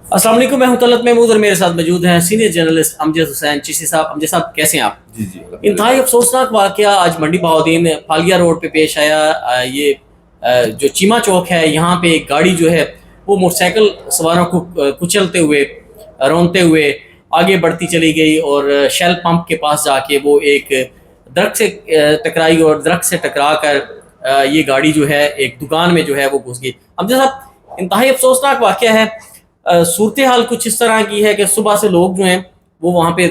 अस्सलाम वालेकुम, मैं हूं तलत महमूद और मेरे साथ मौजूद हैं सीनियर जर्नलिस्ट अमजद हुसैन चिश्ती साहब। अमजद साहब, कैसे हैं आप? जी जी इंतहाई अफसोसनाक वाकया आज मंडी बहाउद्दीन फालिया रोड पे पेश आया। ये जो चीमा चौक है, यहाँ पे एक गाड़ी जो है वो मोटरसाइकिल सवारों को कुचलते हुए, रौंदते हुए आगे बढ़ती चली गई और शेल पंप के पास जाके वो एक दरख्त से टकराई और दरख्त से टकरा कर ये गाड़ी जो है एक दुकान में जो है वो घुस गई। अमजद साहब, इंतहाई अफसोसनाक वाकया है। सूरत हाल कुछ इस तरह की है कि सुबह से लोग जो हैं वो वहाँ पे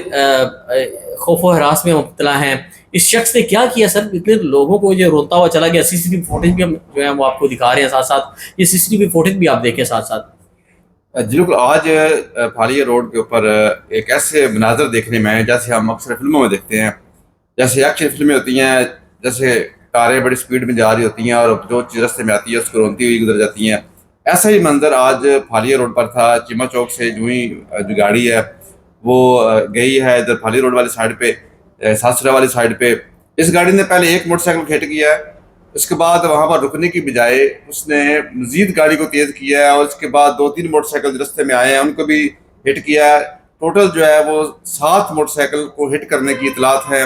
खौफ व हरास में मुब्तला हैं। इस शख्स ने क्या किया सर? इतने लोगों को ये रोता हुआ चला गया। सीसीटीवी फुटेज भी हम जो है वो आपको दिखा रहे हैं, साथ साथ ये सीसीटीवी फुटेज भी आप देखें साथ साथ। जी बिल्कुल। आज फालिया रोड के ऊपर एक ऐसे मनाजर देखने में आए जैसे हम अक्सर फिल्मों में देखते हैं। जैसे एक्शन फिल्में होती हैं, जैसे कारें बड़ी स्पीड में जा रही होती हैं और जो चीज़ रास्ते में आती है उसको रोनती हुई गुजर जाती हैं। ऐसा ही मंजर आज फालिया रोड पर था। चीमा चौक से जो ही जो गाड़ी है वो गई है इधर फालिया रोड वाली साइड पे, सासरा वाली साइड पे। इस गाड़ी ने पहले एक मोटरसाइकिल हिट किया है, उसके बाद वहाँ पर रुकने की बजाय उसने मजीद गाड़ी को तेज़ किया है और उसके बाद 2-3 मोटरसाइकिल रास्ते में आए हैं उनको भी हिट किया है। टोटल जो है वो 7 मोटरसाइकिल को हिट करने की इतलात है।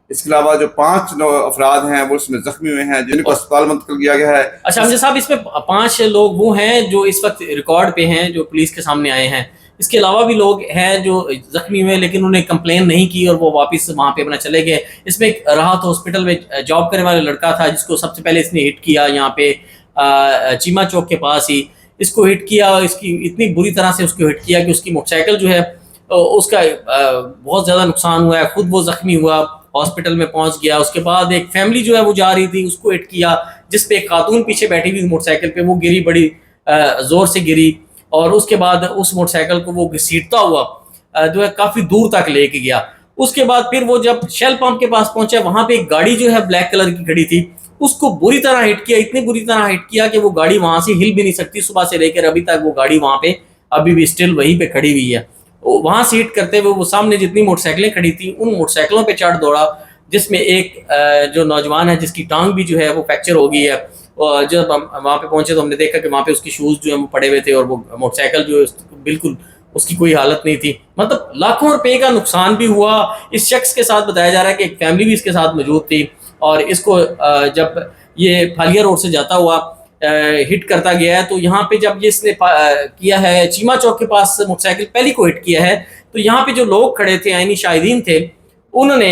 इसके अलावा जो 5 अफराद हैं वो इसमें जख्मी हुए हैं, जिनको अस्पताल मुंतकिल किया गया है। अच्छा अमजद साहब, इसमें 5 लोग वो हैं जो इस वक्त रिकॉर्ड पे हैं, जो पुलिस के सामने आए हैं। इसके अलावा भी लोग हैं जो जख्मी हुए लेकिन उन्हें कंप्लेन नहीं की और वो वापस वहाँ पे अपना चले गए। इसमें एक राहत हॉस्पिटल में जॉब करने वाला लड़का था जिसको सबसे पहले इसने हिट किया यहाँ पे चीमा चौक के पास ही। इसको हिट किया, इसकी इतनी बुरी तरह से उसको हिट किया कि उसकी मोटरसाइकिल जो है उसका बहुत ज़्यादा नुकसान हुआ है। खुद वो जख्मी हुआ, हॉस्पिटल में पहुंच गया। उसके बाद एक फैमिली जो है वो जा रही थी, उसको हिट किया, जिस पे एक खातून पीछे बैठी हुई मोटरसाइकिल पे, वो गिरी, बड़ी ज़ोर से गिरी और उसके बाद उस मोटरसाइकिल को वो घसीटता हुआ जो है काफ़ी दूर तक लेके गया। उसके बाद फिर वो जब शेल पंप के पास पहुंचा, वहाँ पे एक गाड़ी जो है ब्लैक कलर की खड़ी थी, उसको बुरी तरह हिट किया, इतनी बुरी तरह हिट किया कि वो गाड़ी वहाँ से हिल भी नहीं सकती। सुबह से लेकर अभी तक वो गाड़ी वहाँ पे अभी भी स्टिल वहीं पे खड़ी हुई है। वहाँ से हिट करते हुए वो सामने जितनी मोटरसाइकिलें खड़ी थी उन मोटरसाइकिलों पे चढ़ दौड़ा, जिसमें एक जो नौजवान है जिसकी टांग भी जो है वो फ्रैक्चर हो गई है। और जब हम वहाँ पे पहुंचे तो हमने देखा कि वहाँ पे उसकी शूज़ जो है वो पड़े हुए थे और वो मोटरसाइकिल जो है बिल्कुल उसकी कोई हालत नहीं थी। मतलब लाखों रुपए का नुकसान भी हुआ। इस शख्स के साथ बताया जा रहा है कि एक फैमिली भी इसके साथ मौजूद थी और इसको जब ये फालिया रोड से जाता हुआ हिट करता गया है तो यहाँ पे जब ये इसने किया है चीमा चौक के पास मोटरसाइकिल पहली को हिट किया है, तो यहाँ पे जो लोग खड़े थे, आईनी शाहिदीन थे, उन्होंने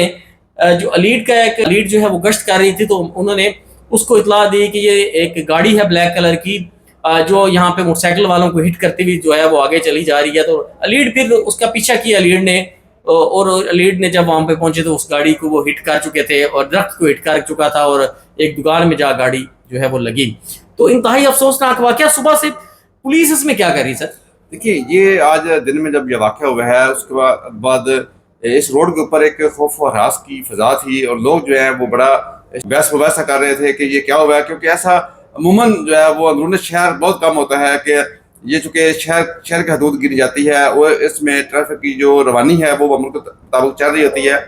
जो लीड का एक लीड जो है वो गश्त कर रही थी तो उन्होंने उसको इतला दी कि ये एक गाड़ी है ब्लैक कलर की जो यहाँ पे मोटरसाइकिल वालों को हिट करती हुई जो है वो आगे चली जा रही है। तो लीड फिर उसका पीछा किया लीड ने और लीड ने जब वहाँ पे पहुंचे तो उस गाड़ी को वो हिट कर चुके थे और दरख्त को हिट कर चुका था और एक दुकान में जा गाड़ी जो है वो लगी। तो इंतहाई अफसोसनाक वाकया। सुबह से पुलिस इसमें क्या कर रही सर? देखिए, ये आज दिन में जब ये वाक़या हुआ है उसके बाद इस रोड के ऊपर एक खौफ व हरास की फ़ज़ा थी और लोग जो है वो बड़ा बहस मुबासा कर रहे थे कि ये क्या हुआ है, क्योंकि ऐसा अमूमन जो है वो अंदरूनी शहर बहुत कम होता है कि ये चूँकि शहर की हदूद गिरी जाती है और इसमें ट्रैफिक की जो रवानी है वो अमल के मुताबिक चल रही होती है,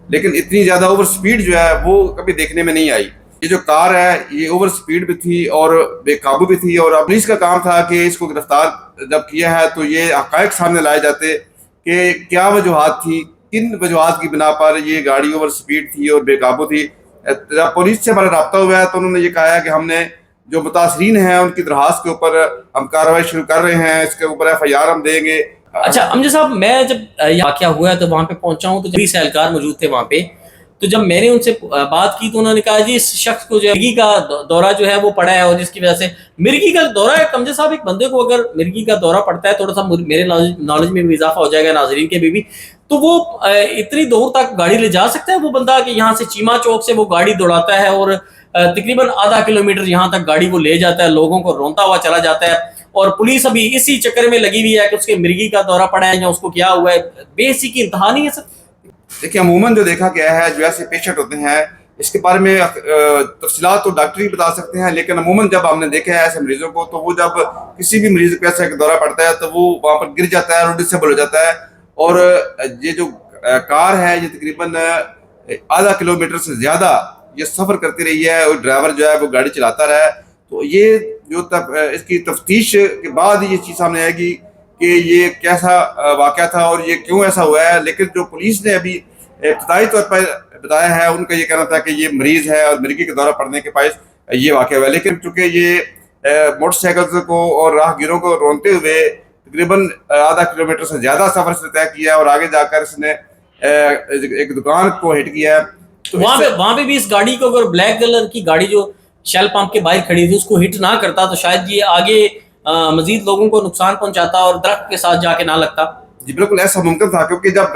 लेकिन इतनी ज़्यादा ओवर स्पीड जो है वो कभी देखने में नहीं आई। ये जो कार है ये ओवर स्पीड भी थी और बेकाबू भी थी और अब पुलिस का काम था कि इसको गिरफ्तार जब किया है तो ये हक़ाइक़ सामने लाए जाते कि क्या वजूहात थी, किन वजूहात की बिना पर ये गाड़ी ओवर स्पीड थी और बेकाबू थी। जब पुलिस से हमारा रब्ता हुआ है तो उन्होंने ये कहा है कि हमने जो मुतासरीन हैं उनकी दरख्वास्त के ऊपर हम कार्रवाई शुरू कर रहे हैं, इसके ऊपर FIR हम देंगे। अच्छा अमजद साहब, मैं जब ये वाकया हुआ है तो वहाँ पे पहुंचा हूँ तो पुलिस एहलकार मौजूद थे वहाँ पे। तो जब मैंने उनसे बात की तो उन्होंने कहा जी इस शख्स को जो है मिर्गी का दौरा जो है वो पड़ा है और जिसकी वजह से मिर्गी का दौरा है। अमजद साहब, एक बंदे को अगर मिर्गी का दौरा पड़ता है, थोड़ा सा मेरे नॉलेज में भी इजाफा हो जाएगा, नाजरीन के भी तो वो इतनी दूर तक गाड़ी ले जा सकता है वो बंदा कि यहाँ से चीमा चौक से वो गाड़ी दौड़ाता है और तकरीबन आधा किलोमीटर यहाँ तक गाड़ी वो ले जाता है, लोगों को रोनता हुआ चला जाता है। और पुलिस अभी इसी चक्कर में लगी हुई है कि उसके मिर्गी का दौरा पड़ा है या उसको क्या हुआ है। बेसिक इंतहा नहीं है सर। देखिए, अमूमन जो देखा गया है जो ऐसे पेशेंट होते हैं इसके बारे में तफसीलात तो डॉक्टर ही बता सकते हैं, लेकिन अमूमन जब हमने देखा है ऐसे मरीजों को तो वो जब किसी भी मरीज को ऐसा दौरा पड़ता है तो वो वहाँ पर गिर जाता है और डिसेबल हो जाता है। और ये जो कार है ये तकरीबन आधा किलोमीटर से ज़्यादा ये सफ़र करती रही है और ड्राइवर जो है वो गाड़ी चलाता रहा है। तो ये जो इसकी तफ्तीश के बाद ये चीज़ सामने आएगी کہ یہ کیسا واقعہ تھا اور یہ کیوں ایسا ہوا ہے، لیکن جو پولیس نے ابھی ابتدائی طور پر بتایا ہے، ان کا یہ کہنا تھا کہ یہ مریض ہے اور مرگی کے دورہ پڑنے کے باعث یہ واقعہ ہوا ہے، لیکن چونکہ یہ موٹر سائیکل کو اور راہ گیروں کو رونتے ہوئے تقریباً آدھا کلومیٹر سے زیادہ سفر سے طے کیا اور آگے جا کر اس نے ایک دکان کو ہٹ کیا ہے، تو وہاں پہ بھی اس گاڑی کو اگر بلیک کلر کی گاڑی جو شیل پمپ کے باہر کھڑی تھی اس کو ہٹ نہ کرتا تو شاید یہ آگے مزید لوگوں کو نقصان پہنچاتا اور درخت کے ساتھ جا کے نہ لگتا. جی بالکل ایسا ممکن تھا، کیونکہ جب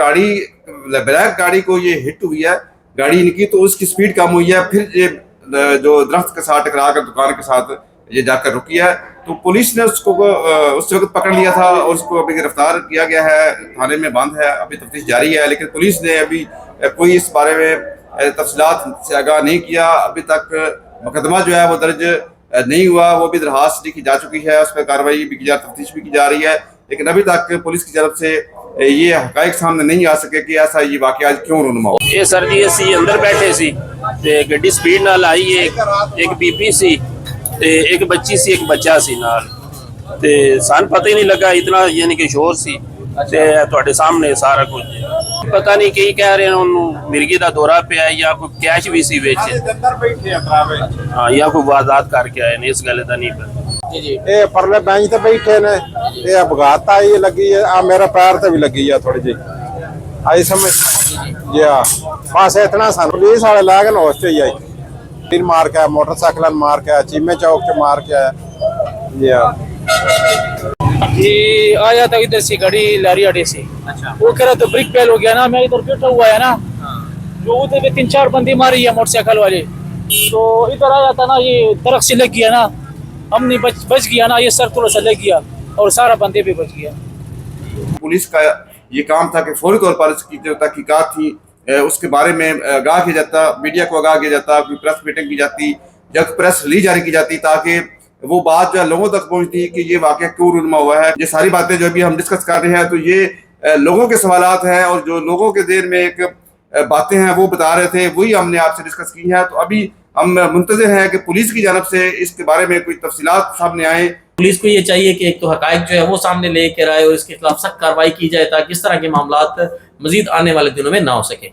بلیک گاڑی کو یہ ہٹ ہوئی ہے گاڑی ان کی، تو اس کی سپیڈ کم ہوئی ہے، پھر یہ جو درخت کے ساتھ ٹکرا کر دکان کے ساتھ یہ جا کر رکی ہے، تو پولیس نے اس کو اس وقت پکڑ لیا تھا اور اس کو ابھی گرفتار کیا گیا ہے، تھانے میں بند ہے، ابھی تفتیش جاری ہے، لیکن پولیس نے ابھی کوئی اس بارے میں تفصیلات سے آگاہ نہیں کیا. ابھی تک مقدمہ جو ہے وہ درج نہیں ہوا، وہ بھی درخواست لکھی جا چکی ہے، اس پہ کارروائی بھی کی تفتیش بھی کی جا رہی ہے، لیکن ابھی تک پولیس کی جانب سے یہ حقائق سامنے نہیں آ سکے کہ ایسا یہ واقعہ کیوں رونما ہو. یہ سر جی اسی اندر بیٹھے سی تے گڈی سپیڈ نال آئی، ایک بی پی سی تے ایک بچی سی، ایک بچہ سی نال، تے سان پتہ ہی نہیں لگا اتنا یعنی کہ شور سی تے تواڈے سامنے سارا کچھ پتہ نہیں کی کہہ رہے ہیں انہوں مرگی دا دورہ پہ ہے یا کوئی کیش بھی سی وچ، ہاں یا کوئی واردات کر کے آئے نے، اس گل دا نہیں پتہ. یہ پرلے بینچ تے بیٹھے نے، یہ ابغات آئی لگی ہے، آ میرا پیر تے بھی لگی ہے تھوڑی جی آئی سمجھ جی. ہاں بس اتنا سن پولیس والے لے کے ہوش چ ہی آئی، تین مار کے موٹر سائیکل مار کے چیمے چوک سے مار کے آیا. جی ہاں جی آیا تھا ادھر سے گاڑی لاری اڈے سے، وہ کہہ رہا تو بریک فیل ہو گیا نا، میں ادھر بیٹھا ہوا ہے نا، جو ادھر پہ 3-4 بندی ماری ہے موٹر سائیکل والے، تو ادھر آیا تھا نا، یہ درخت سے لگ گیا نا، ہم نے بچ گیا نا، یہ سر تھوڑا سا لگ گیا اور سارا بندے بھی بچ گیا. پولیس کا یہ کام تھا کہ فوری طور پر اس کی جو تحقیقات تھی اس کے بارے میں آگاہ کیا جاتا، میڈیا کو آگاہ کیا جاتا، کوئی پریس میٹنگ کی جاتی یا پریس ریلیز جاری کی جاتی، تاکہ وہ بات جو ہے لوگوں تک پہنچتی کہ یہ واقعہ کیوں رونما ہوا ہے. یہ ساری باتیں جو ابھی ہم ڈسکس کر رہے ہیں تو یہ لوگوں کے سوالات ہیں، اور جو لوگوں کے ذہن میں ایک باتیں ہیں وہ بتا رہے تھے، وہی ہم نے آپ سے ڈسکس کی ہیں. تو ابھی ہم منتظر ہیں کہ پولیس کی جانب سے اس کے بارے میں کوئی تفصیلات سامنے آئیں. پولیس کو یہ چاہیے کہ ایک تو حقائق جو ہے وہ سامنے لے کر آئے اور اس کے خلاف سخت کارروائی کی جائے تاکہ اس طرح کے معاملات مزید آنے والے دنوں میں نہ ہو سکے.